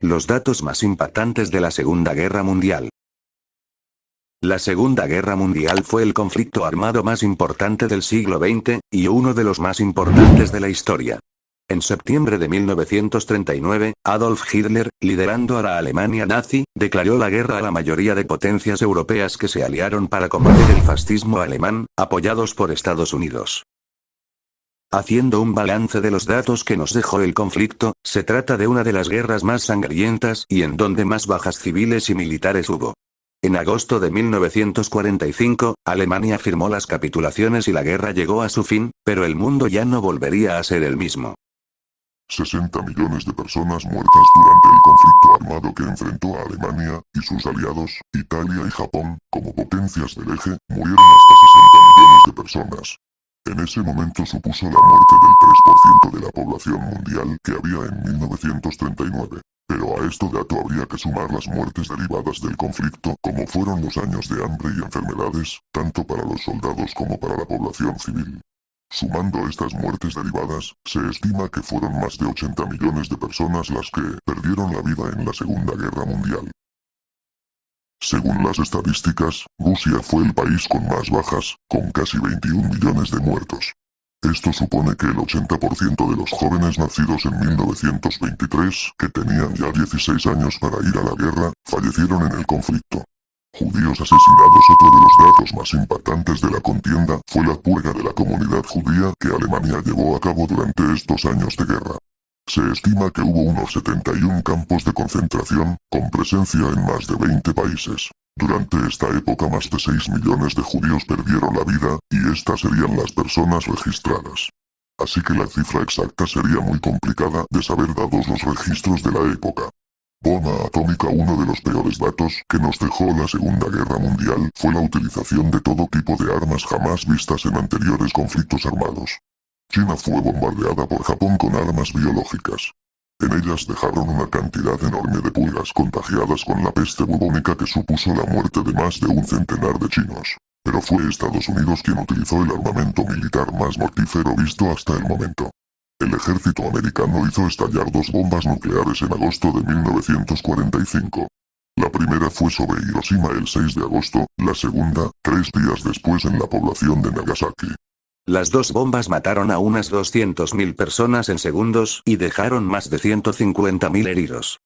Los datos más impactantes de la Segunda Guerra Mundial. La Segunda Guerra Mundial fue el conflicto armado más importante del siglo XX, y uno de los más importantes de la historia. En septiembre de 1939, Adolf Hitler, liderando a la Alemania nazi, declaró la guerra a la mayoría de potencias europeas que se aliaron para combatir el fascismo alemán, apoyados por Estados Unidos. Haciendo un balance de los datos que nos dejó el conflicto, se trata de una de las guerras más sangrientas y en donde más bajas civiles y militares hubo. En agosto de 1945, Alemania firmó las capitulaciones y la guerra llegó a su fin, pero el mundo ya no volvería a ser el mismo. 60 millones de personas muertas durante el conflicto armado que enfrentó a Alemania y sus aliados, Italia y Japón, como potencias del eje, murieron hasta 60 millones de personas. En ese momento supuso la muerte del 3% de la población mundial que había en 1939. Pero a este dato habría que sumar las muertes derivadas del conflicto, como fueron los años de hambre y enfermedades, tanto para los soldados como para la población civil. Sumando estas muertes derivadas, se estima que fueron más de 80 millones de personas las que perdieron la vida en la Segunda Guerra Mundial. Según las estadísticas, Rusia fue el país con más bajas, con casi 21 millones de muertos. Esto supone que el 80% de los jóvenes nacidos en 1923, que tenían ya 16 años para ir a la guerra, fallecieron en el conflicto. Judíos asesinados. Otro de los datos más impactantes de la contienda fue la purga de la comunidad judía que Alemania llevó a cabo durante estos años de guerra. Se estima que hubo unos 71 campos de concentración, con presencia en más de 20 países. Durante esta época más de 6 millones de judíos perdieron la vida, y estas serían las personas registradas. Así que la cifra exacta sería muy complicada de saber dados los registros de la época. Bomba atómica. Uno de los peores datos que nos dejó la Segunda Guerra Mundial fue la utilización de todo tipo de armas jamás vistas en anteriores conflictos armados. China fue bombardeada por Japón con armas biológicas. En ellas dejaron una cantidad enorme de pulgas contagiadas con la peste bubónica que supuso la muerte de más de un centenar de chinos. Pero fue Estados Unidos quien utilizó el armamento militar más mortífero visto hasta el momento. El ejército americano hizo estallar 2 bombas nucleares en agosto de 1945. La primera fue sobre Hiroshima el 6 de agosto, la segunda, 3 días después en la población de Nagasaki. Las 2 bombas mataron a unas 200.000 personas en segundos y dejaron más de 150.000 heridos.